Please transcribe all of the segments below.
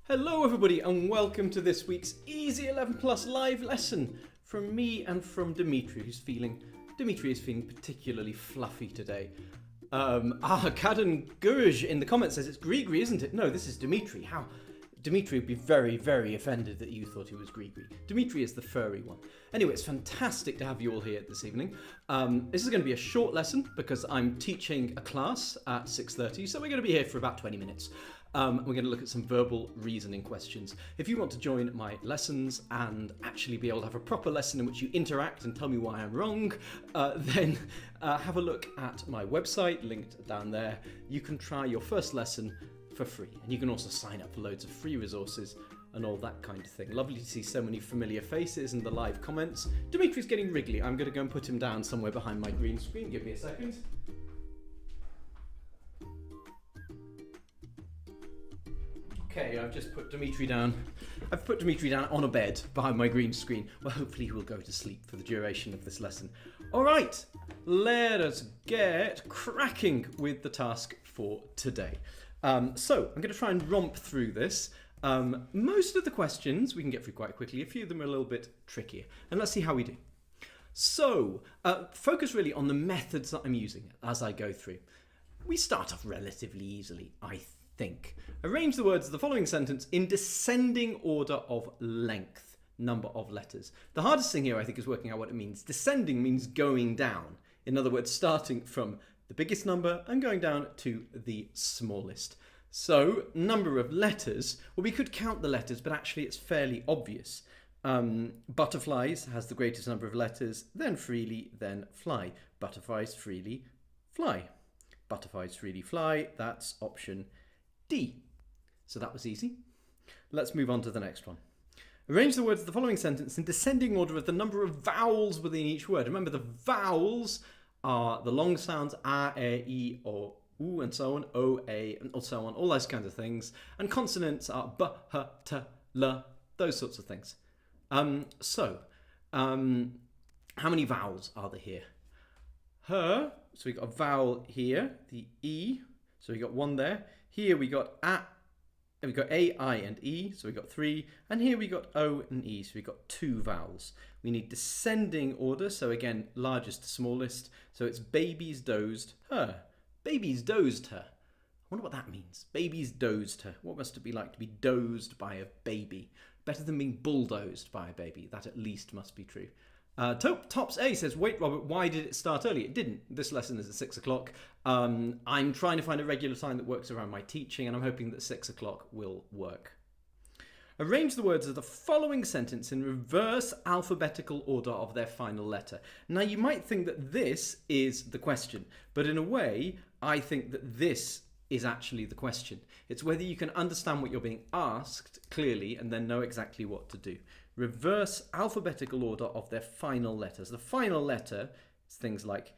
Hello everybody and welcome to this week's Easy 11 Plus live lesson from me and from Dimitri is feeling particularly fluffy today. Kadan Guruj in the comments says it's Grigri, isn't it? No, this is Dimitri. How? Dimitri would be very, very offended that you thought he was Grigri. Dimitri is the furry one. Anyway, it's fantastic to have you all here this evening. This is going to be a short lesson because I'm teaching a class at 6:30, so we're going to be here for about 20 minutes. We're going to look at some verbal reasoning questions. If you want to join my lessons and actually be able to have a proper lesson in which you interact and tell me why I'm wrong, then have a look at my website, linked down there. You can try your first lesson for free, and you can also sign up for loads of free resources and all that kind of thing. Lovely to see so many familiar faces in the live comments. Dimitri's getting wriggly. I'm going to go and put him down somewhere behind my green screen. Give me a second. Okay, I've just put Dimitri down. I've put Dimitri down on a bed behind my green screen. Well, hopefully he will go to sleep for the duration of this lesson. All right, let us get cracking with the task for today. So I'm going to try and romp through this. Most of the questions we can get through quite quickly. A few of them are a little bit trickier. And let's see how we do. So focus really on the methods that I'm using as I go through. We start off relatively easily, I think. Arrange the words of the following sentence in descending order of length, number of letters. The hardest thing here, I think, is working out what it means. Descending means going down. In other words, starting from the biggest number and going down to the smallest. So, number of letters, well, we could count the letters, but actually it's fairly obvious. Butterflies has the greatest number of letters, then freely, then fly. Butterflies freely fly. Butterflies freely fly, that's option D. So that was easy. Let's move on to the next one. Arrange the words of the following sentence in descending order of the number of vowels within each word. Remember, the vowels are the long sounds a, e, o, u, and so on, o, a, and so on, all those kinds of things. And consonants are b, h, t, l, those sorts of things. How many vowels are there here? Her, so we got a vowel here, the e, so we got one there. Here we got a, and we got a, I, and e, so we got 3. And here we got o and e, so we got 2 vowels. We need descending order, so again, largest to smallest. So it's babies dozed her. Babies dozed her. I wonder what that means. Babies dozed her. What must it be like to be dozed by a baby? Better than being bulldozed by a baby. That at least must be true. Tops A says, wait, Robert, why did it start early? It didn't. This lesson is at 6 o'clock. I'm trying to find a regular time that works around my teaching, and I'm hoping that 6 o'clock will work. Arrange the words of the following sentence in reverse alphabetical order of their final letter. Now, you might think that this is the question, but in a way, I think that this is actually the question. It's whether you can understand what you're being asked clearly and then know exactly what to do. Reverse alphabetical order of their final letters. The final letter is things like,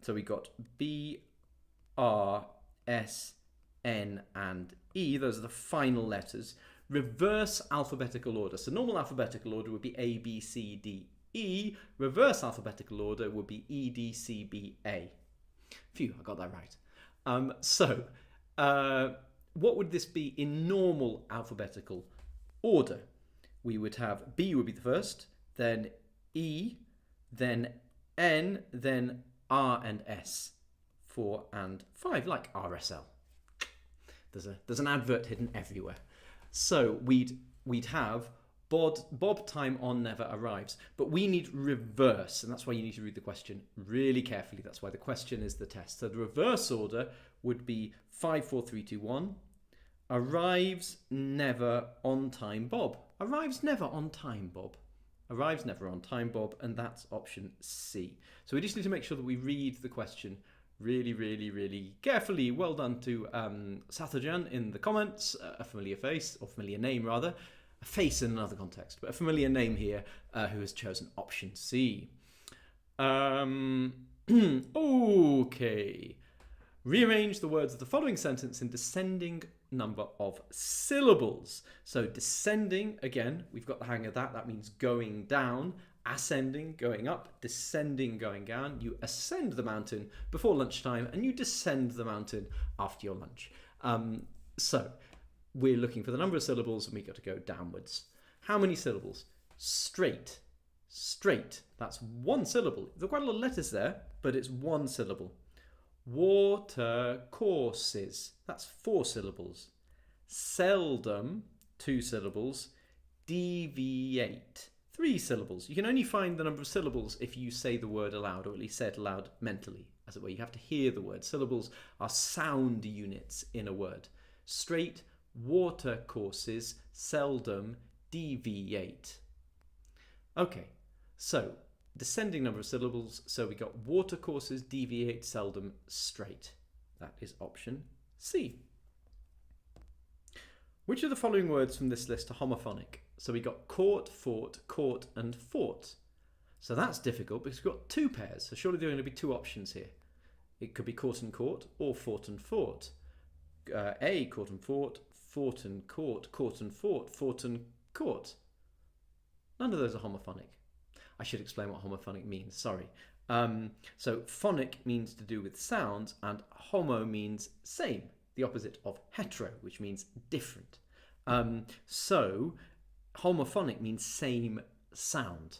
so we got B, R, S, N, and E. Those are the final letters. Reverse alphabetical order. So normal alphabetical order would be A, B, C, D, E. Reverse alphabetical order would be E, D, C, B, A. Phew, I got that right. What would this be in normal alphabetical order? We would have B would be the first, then E, then N, then R and S, 4 and 5, like RSL. There's an advert hidden everywhere. So we'd have Bob time on never arrives, but we need reverse, and that's why you need to read the question really carefully. That's why the question is the test. So the reverse order would be 5, 4, 3, 2, 1. Arrives never on time, Bob. Arrives never on time, Bob. Arrives never on time, Bob, and that's option C. So we just need to make sure that we read the question really, really, really carefully. Well done to Sathajan in the comments, a familiar face, or familiar name rather. A face in another context, but a familiar name here who has chosen option C. Okay. Rearrange the words of the following sentence in descending number of syllables. So descending, again, we've got the hang of that. That means going down. Ascending, going up. Descending, going down. You ascend the mountain before lunchtime and you descend the mountain after your lunch. So we're looking for the number of syllables and we got to go downwards. How many syllables? Straight. Straight. That's one syllable. There are quite a lot of letters there, but it's one syllable. Water courses. That's 4 syllables. Seldom, 2 syllables. Deviate, 3 syllables. You can only find the number of syllables if you say the word aloud, or at least say it aloud mentally, as it were. You have to hear the word. Syllables are sound units in a word. Straight, water courses, seldom, deviate. Okay, so descending number of syllables. So we got water courses, deviate, seldom, straight. That is option C. Which of the following words from this list are homophonic? So we got court, fought, court, and fought. So that's difficult because we've got 2 pairs. So surely there are going to be 2 options here. It could be court and court, or fought and fought. A, court and fought and court and fought and court. None of those are homophonic. I should explain what homophonic means, sorry. So phonic means to do with sounds, and homo means same, the opposite of hetero, which means different. So homophonic means same sound.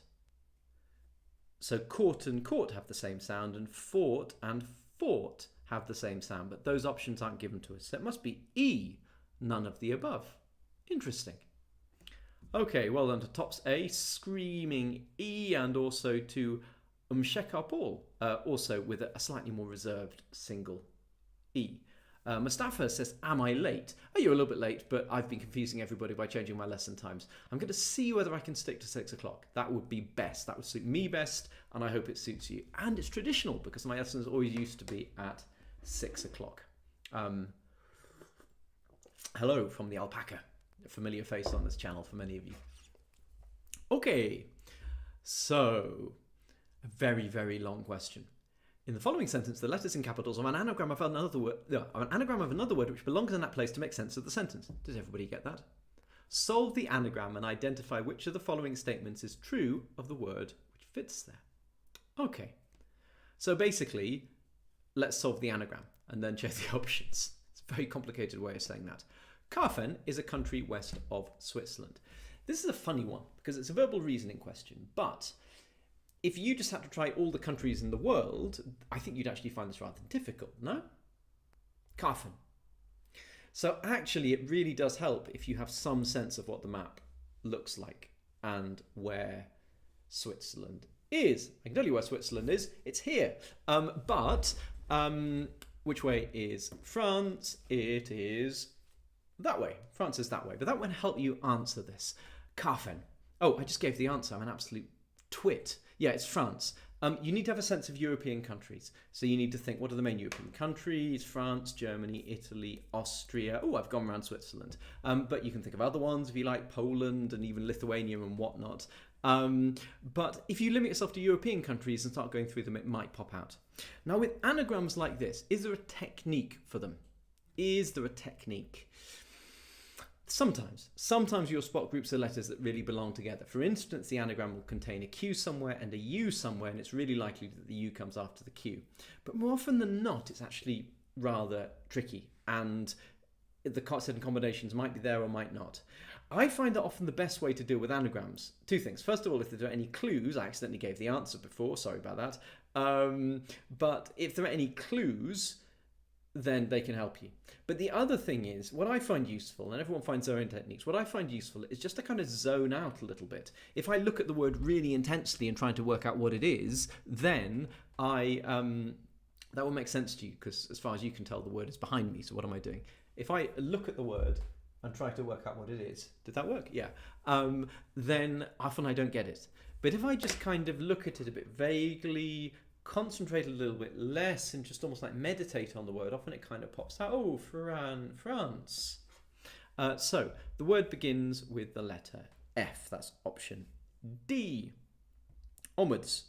So court and court have the same sound, and fought have the same sound, but those options aren't given to us. So it must be E, none of the above. Interesting. Okay, well done to Tops A, screaming E, and also to Shekar Paul, also with a slightly more reserved single E. Mustafa says, am I late? Oh, you're a little bit late, but I've been confusing everybody by changing my lesson times. I'm going to see whether I can stick to 6 o'clock. That would be best. That would suit me best, and I hope it suits you. And it's traditional, because my lessons always used to be at 6 o'clock. Hello from the alpaca, a familiar face on this channel for many of you. Okay, so a very, very long question. In the following sentence, the letters in capitals are an anagram of another word which belongs in that place to make sense of the sentence. Does everybody get that? Solve the anagram and identify which of the following statements is true of the word which fits there. Okay, so basically, let's solve the anagram and then check the options. It's a very complicated way of saying that. Karfen is a country west of Switzerland. This is a funny one because it's a verbal reasoning question, but if you just had to try all the countries in the world, I think you'd actually find this rather difficult, no? Karfen. So actually it really does help if you have some sense of what the map looks like and where Switzerland is. I can tell you where Switzerland is. It's here. Which way is France? It is that way. France is that way. But that won't help you answer this. Karfen. Oh, I just gave the answer. I'm an absolute twit. Yeah, it's France. You need to have a sense of European countries. So you need to think, what are the main European countries? France, Germany, Italy, Austria. Oh, I've gone around Switzerland. But you can think of other ones if you like, Poland and even Lithuania and whatnot. But if you limit yourself to European countries and start going through them, it might pop out. Now with anagrams like this, is there a technique for them? Is there a technique? Sometimes you'll spot groups of letters that really belong together. For instance, the anagram will contain a Q somewhere and a U somewhere, and it's really likely that the U comes after the Q. But more often than not, it's actually rather tricky, and the certain combinations might be there or might not. I find that often the best way to deal with anagrams, 2 things. First of all, if there are any clues, I accidentally gave the answer before, sorry about that. But if there are any clues, then they can help you. But the other thing is, what I find useful, and everyone finds their own techniques, what I find useful is just to kind of zone out a little bit. If I look at the word really intensely and trying to work out what it is, then that will make sense to you, because as far as you can tell, the word is behind me, so what am I doing? If I look at the word and try to work out what it is, did that work? Yeah. Then often I don't get it. But if I just kind of look at it a bit vaguely, concentrate a little bit less and just almost like meditate on the word, often it kind of pops out. Oh, France. So the word begins with the letter F. That's option D. Onwards.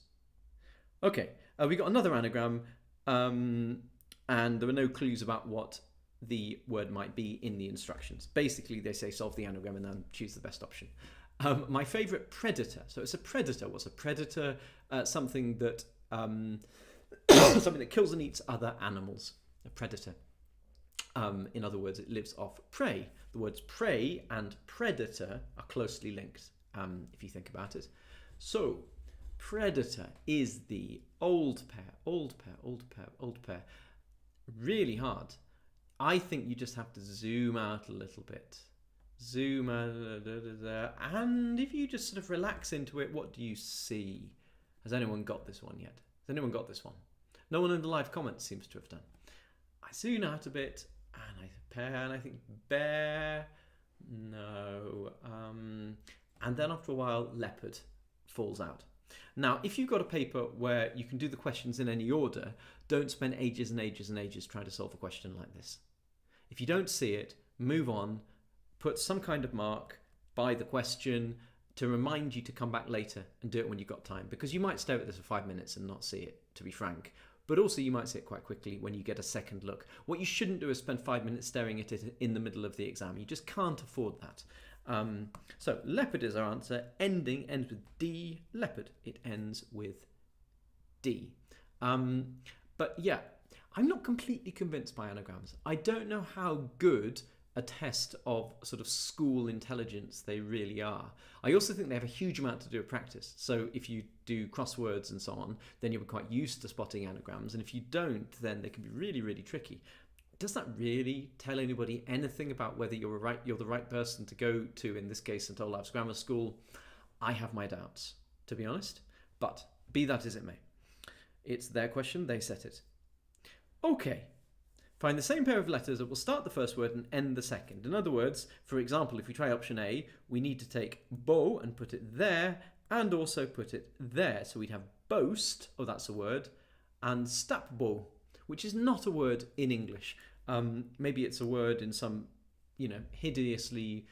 Okay, we got another anagram, and there are no clues about what the word might be in the instructions. Basically, they say solve the anagram and then choose the best option. My favourite, predator. So it's a predator. What's a predator? Something that something that kills and eats other animals. A predator. In other words, it lives off prey. The words prey and predator are closely linked, if you think about it. So, predator is the old pair. Really hard. I think you just have to zoom out a little bit. Zoom out, and if you just sort of relax into it, what do you see? Has anyone got this one yet? Has anyone got this one? No one in the live comments seems to have done. I zoom out a bit, and I pair, and I think bear, no, and then after a while, leopard falls out. Now, if you've got a paper where you can do the questions in any order, don't spend ages and ages and ages trying to solve a question like this. If you don't see it, move on, put some kind of mark by the question to remind you to come back later and do it when you've got time, because you might stare at this for 5 minutes and not see it, to be frank, but also you might see it quite quickly when you get a second look. What you shouldn't do is spend 5 minutes staring at it in the middle of the exam. You just can't afford that. So leopard is our answer. Ending ends with D. Leopard. It ends with D. But yeah, I'm not completely convinced by anagrams. I don't know how good a test of sort of school intelligence they really are. I also think they have a huge amount to do with practice. So if you do crosswords and so on, then you'll be quite used to spotting anagrams. And if you don't, then they can be really, really tricky. Does that really tell anybody anything about whether you're the right person to go to, in this case, St Olave's Grammar School? I have my doubts, to be honest. But be that as it may. It's their question, they set it. Okay. Find the same pair of letters that will start the first word and end the second. In other words, for example, if we try option A, we need to take bow and put it there, and also put it there. So we'd have boast, oh that's a word, and stapbo, which is not a word in English. Maybe it's a word in some, hideously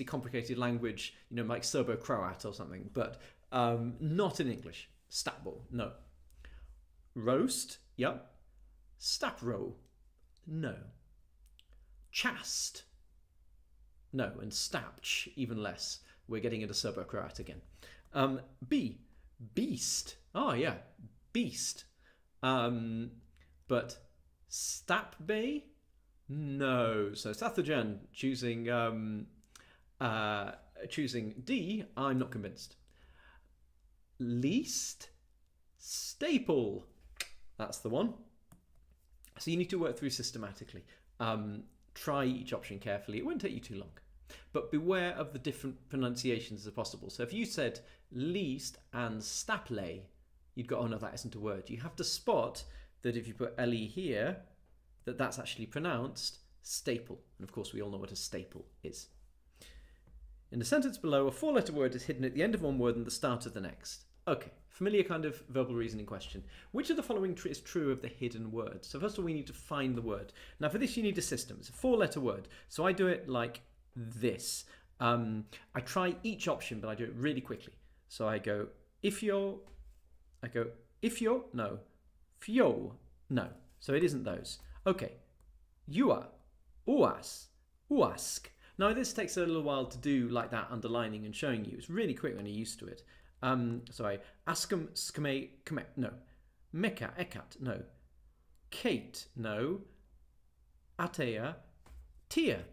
complicated language, like Serbo-Croat or something, but not in English. Stapbo, no. Roast, yep. Stapro, no. Chast, no. And stapch, even less. We're getting into Serbo-Croat again. Beast, oh yeah, beast. But Stapbe? No. So Sathajan choosing D. I'm not convinced. Least? Staple. That's the one. So you need to work through systematically. Try each option carefully. It won't take you too long. But beware of the different pronunciations as possible. So if you said least and staple, you'd go, oh no, that isn't a word. You have to spot that if you put LE here, that's actually pronounced staple. And of course, we all know what a staple is. In the sentence below, a 4-letter word is hidden at the end of one word and the start of the next. Okay, familiar kind of verbal reasoning question. Which of the following is true of the hidden word? So first of all, we need to find the word. Now for this, you need a system. It's a 4-letter word. So I do it like this. I try each option, but I do it really quickly. So I go, ifyo, no. Fio, no. So it isn't those. Okay. Ua, uas, uask. Now this takes a little while to do like that, underlining and showing you. It's really quick when you're used to it. So I askum, skame, kame, no. Meka, ekat, no. Kate, no. Atea, tia,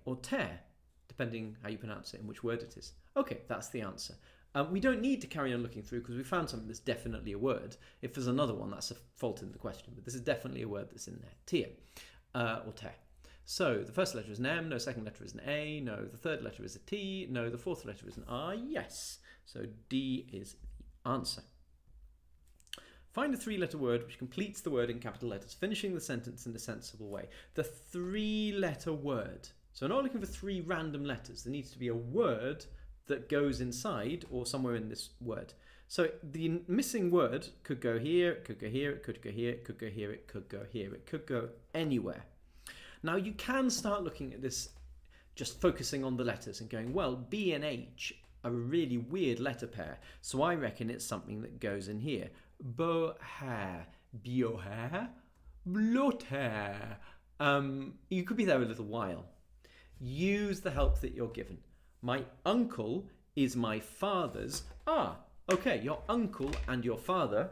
or tear, depending how you pronounce it and which word it is. Okay, that's the answer. We don't need to carry on looking through because we found something that's definitely a word. If there's another one, that's a fault in the question, but this is definitely a word that's in there. Tia, or te. So the first letter is an M, no, second letter is an A, no, the third letter is a T, no, the fourth letter is an R, yes. So D is the answer. Find a 3-letter word which completes the word in capital letters, finishing the sentence in a sensible way. The 3-letter word. So I'm not looking for 3 random letters. There needs to be a word that goes inside or somewhere in this word. So the missing word could go here, it could go here, it could go here, it could go here, it could go here, it could go anywhere. Now you can start looking at this just focusing on the letters and going, well, B and H are a really weird letter pair, so I reckon it's something that goes in here. Bo-hair, bio-hair, blot-hair. You could be there a little while. Use the help that you're given. My uncle is my father's. Okay, your uncle and your father.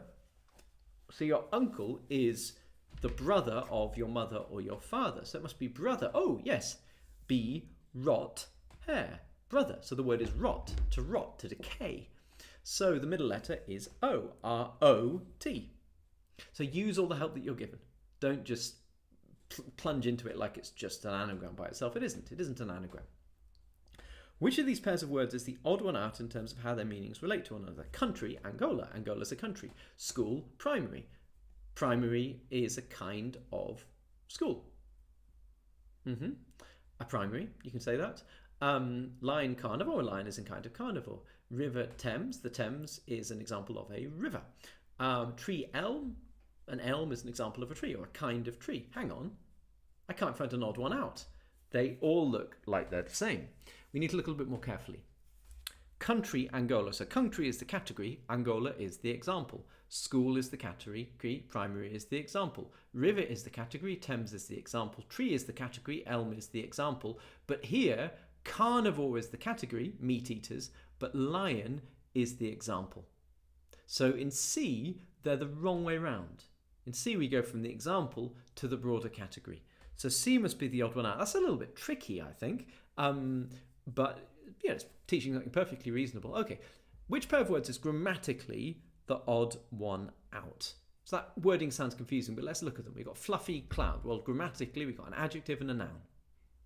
So your uncle is the brother of your mother or your father. So it must be brother. Oh, yes. B, rot, hair. Brother. So the word is rot, to decay. So the middle letter is O, R-O-T. So use all the help that you're given. Don't just plunge into it like it's just an anagram by itself. It isn't. It isn't an anagram. Which of these pairs of words is the odd one out in terms of how their meanings relate to one another? Country, Angola. Angola's a country. School, primary. Primary is a kind of school. A primary, you can say that. Lion, carnivore. A lion is a kind of carnivore. River, Thames. The Thames is an example of a river. Tree, elm. An elm is an example of a tree or a kind of tree. Hang on. I can't find an odd one out. They all look like they're the same. We need to look a little bit more carefully. Country, Angola. So country is the category, Angola is the example. School is the category, primary is the example. River is the category, Thames is the example. Tree is the category, elm is the example. But here, carnivore is the category, meat eaters, but lion is the example. So in C, they're the wrong way round. In C, we go from the example to the broader category. So C must be the odd one out. That's a little bit tricky, I think. But yeah, it's teaching something perfectly reasonable. Okay, which pair of words is grammatically the odd one out? So that wording sounds confusing, but let's look at them. We've got fluffy cloud. Well, grammatically, we've got an adjective and a noun.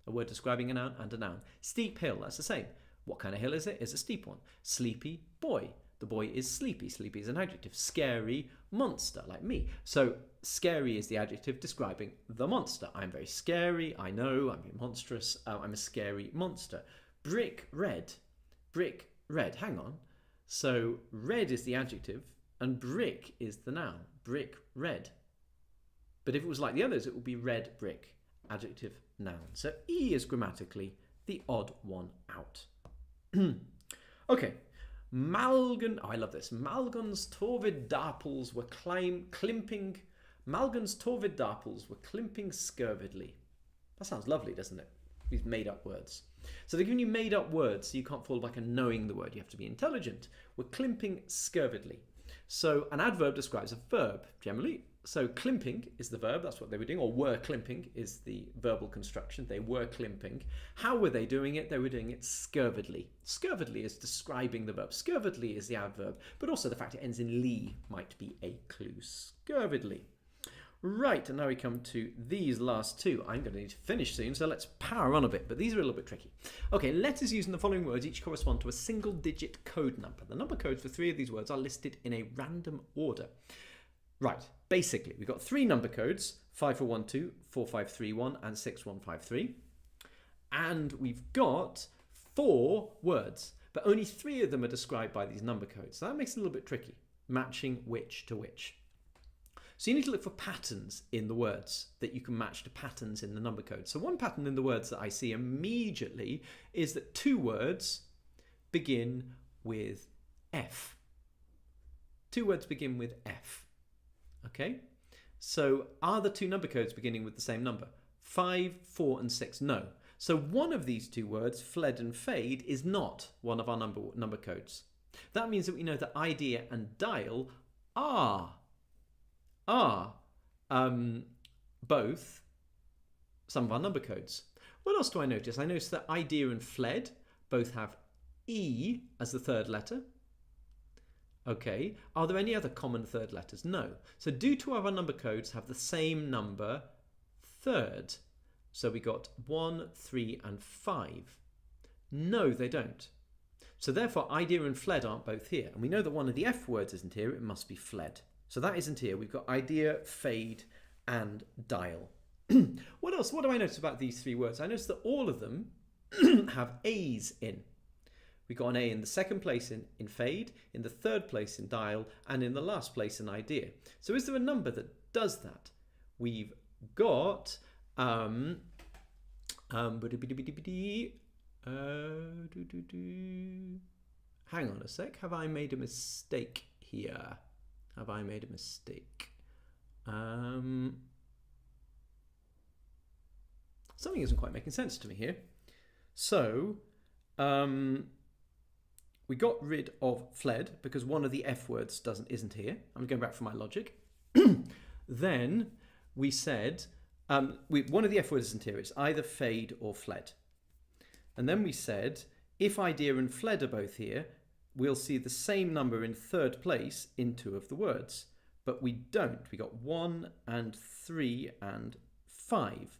A word describing a noun and a noun. Steep hill, that's the same. What kind of hill is it? It's a steep one. Sleepy boy. The boy is sleepy. Sleepy is an adjective. Scary monster, like me. So scary is the adjective describing the monster. I'm very scary. I know. I'm monstrous. I'm a scary monster. Brick red. Brick red. Hang on. So red is the adjective and brick is the noun. Brick red. But if it was like the others, it would be red brick. Adjective, noun. So E is grammatically the odd one out. Okay. Malgan, oh, I love this. Malgan's torvidapels were klimping. Malgan's torvidapels were klimping scurvidly. That sounds lovely, doesn't it? These made up words. So they're giving you made up words, so you can't fall back on knowing the word. You have to be intelligent. We're klimping scurvidly. So an adverb describes a verb, generally. So klimping is the verb, that's what they were doing, or were klimping is the verbal construction. They were klimping. How were they doing it? They were doing it scurvidly. Scurvidly is describing the verb. Scurvidly is the adverb, but also the fact it ends in ly might be a clue. Scurvidly. Right, and now we come to these last two. I'm going to need to finish soon, so let's power on a bit, but these are a little bit tricky. Okay, letters used in the following words each correspond to a single-digit code number. The number codes for three of these words are listed in a random order. Right, basically, we've got three number codes, 5412, 4531, and 6153. And we've got four words, but only three of them are described by these number codes. So that makes it a little bit tricky, matching which to which. So you need to look for patterns in the words that you can match to patterns in the number code. So one pattern in the words that I see immediately is that two words begin with F. Two words begin with F. Okay, so are the two number codes beginning with the same number? 5, 4 and 6, no. So one of these two words, fled and fade, is not one of our number codes. That means that we know that idea and dial are both some of our number codes. What else do I notice? I notice that idea and fled both have E as the third letter. Okay, are there any other common third letters? No. So do two of our number codes have the same number third? So we got 1, 3 and 5. No, they don't. So therefore idea and fled aren't both here. And we know that one of the F words isn't here, it must be fled. So that isn't here. We've got idea, fade and dial. What else? What do I notice about these three words? I notice that all of them have A's in. We got an A in the second place in fade, in the third place in dial, and in the last place in idea. So is there a number that does that? We've got hang on a sec. Have I made a mistake here? Have I made a mistake? Something isn't quite making sense to me here. So we got rid of fled because one of the F words isn't here. I'm going back for my logic. Then we said, one of the F words isn't here. It's either fade or fled. And then we said, if idea and fled are both here, we'll see the same number in third place in 2 of the words. But we don't. We got 1 and 3 and 5.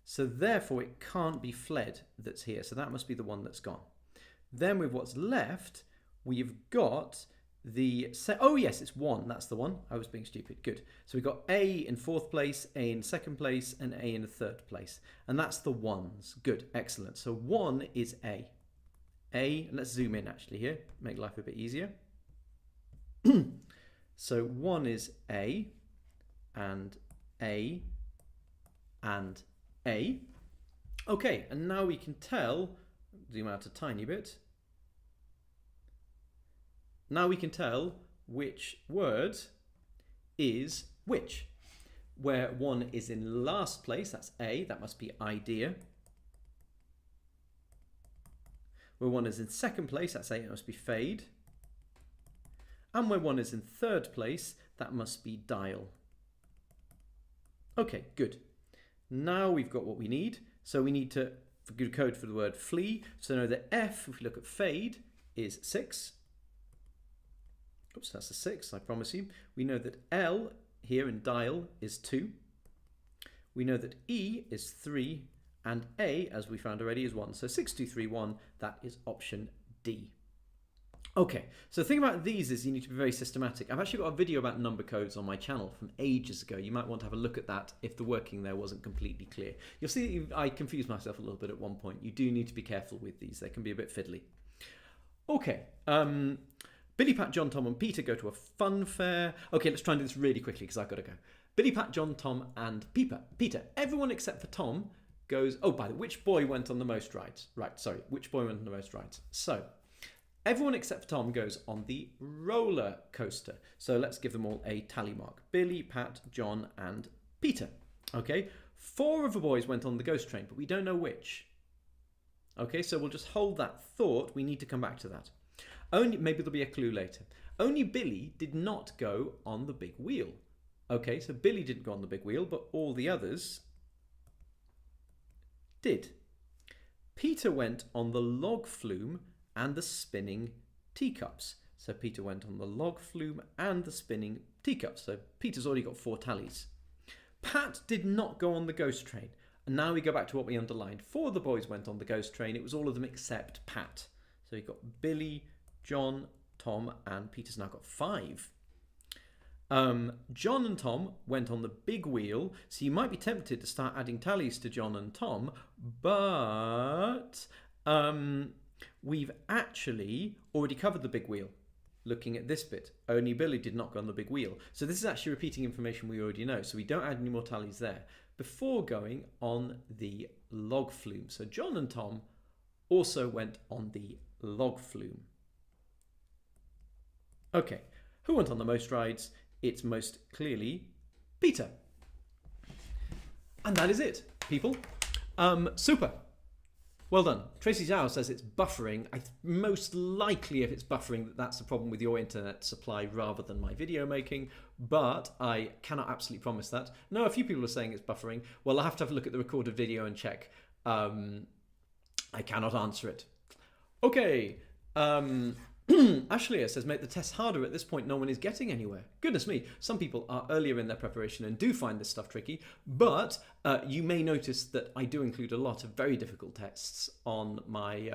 So therefore it can't be fled that's here. So that must be the one that's gone. Then with what's left, we've got oh yes, it's 1. That's the one. I was being stupid. Good. So we've got A in 4th place, A in 2nd place, and A in 3rd place. And that's the ones. Good. Excellent. So 1 is A. Let's zoom in actually here, make life a bit easier. So 1 is A, and A, and A. Okay, and now we can tell, zoom out a tiny bit. Now we can tell which word is which. Where 1 is in last place, that's A, that must be idea. Where 1 is in 2nd place, that's A, it must be fade. And where 1 is in 3rd place, that must be dial. Okay, good. Now we've got what we need. So we need to good code for the word flee. So know that F, if we look at fade, is 6. Oops, that's a 6, I promise you. We know that L here in dial is 2. We know that E is 3. And A, as we found already, is 1. So 6231, that is option D. Okay, so the thing about these is you need to be very systematic. I've actually got a video about number codes on my channel from ages ago. You might want to have a look at that if the working there wasn't completely clear. You'll see that I confused myself a little bit at one point. You do need to be careful with these. They can be a bit fiddly. Okay, Billy, Pat, John, Tom and Peter go to a fun fair. Okay, let's try and do this really quickly because I've got to go. Billy, Pat, John, Tom and Peter. Everyone except for Tom goes, oh, by the way, which boy went on the most rides? Right, sorry, which boy went on the most rides? So, everyone except for Tom goes on the roller coaster. So let's give them all a tally mark. Billy, Pat, John and Peter. Okay, 4 of the boys went on the ghost train, but we don't know which. Okay, so we'll just hold that thought. We need to come back to that. Maybe there'll be a clue later. Only Billy did not go on the big wheel. Okay, so Billy didn't go on the big wheel, but all the others did. Peter went on the log flume and the spinning teacups. So Peter went on the log flume and the spinning teacups. So Peter's already got 4 tallies. Pat did not go on the ghost train. And now we go back to what we underlined. 4 of the boys went on the ghost train. It was all of them except Pat. So you've got Billy, John, Tom and Peter's now got 5. John and Tom went on the big wheel, so you might be tempted to start adding tallies to John and Tom, but we've actually already covered the big wheel. Looking at this bit, only Billy did not go on the big wheel. So this is actually repeating information we already know, so we don't add any more tallies there. Before going on the log flume. So John and Tom also went on the log flume. Okay, who went on the most rides? It's most clearly Peter. And that is it, people. Super. Well done. Tracy Zhao says it's buffering. Most likely if it's buffering, that's a problem with your internet supply rather than my video making, but I cannot absolutely promise that. No, a few people are saying it's buffering. Well, I'll have to have a look at the recorded video and check. I cannot answer it. Okay. Ashley says, make the test harder. At this point, no one is getting anywhere. Goodness me. Some people are earlier in their preparation and do find this stuff tricky, but you may notice that I do include a lot of very difficult tests on my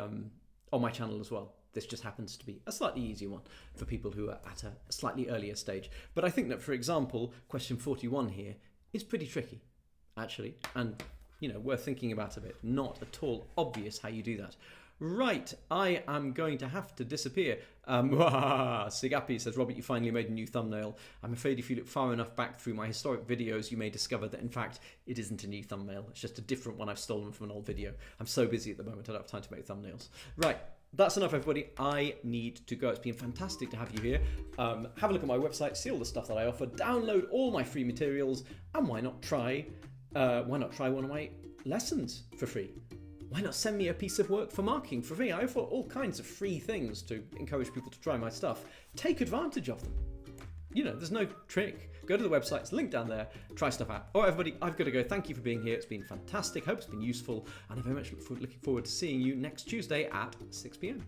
channel as well. This just happens to be a slightly easier one for people who are at a slightly earlier stage. But I think that, for example, question 41 here is pretty tricky, actually, and, you know, worth thinking about a bit. Not at all obvious how you do that. Right, I am going to have to disappear. Sigapi says, Robert, you finally made a new thumbnail. I'm afraid if you look far enough back through my historic videos, you may discover that, in fact, it isn't a new thumbnail. It's just a different one I've stolen from an old video. I'm so busy at the moment, I don't have time to make thumbnails. Right, that's enough, everybody. I need to go. It's been fantastic to have you here. Have a look at my website, see all the stuff that I offer, download all my free materials, and why not try one of my lessons for free? Why not send me a piece of work for marking for free? I offer all kinds of free things to encourage people to try my stuff. Take advantage of them. there's no trick. Go to the website, it's linked down there, try stuff out. All right, everybody, I've got to go. Thank you for being here. It's been fantastic. Hope it's been useful. And I very much looking forward to seeing you next Tuesday at 6 p.m.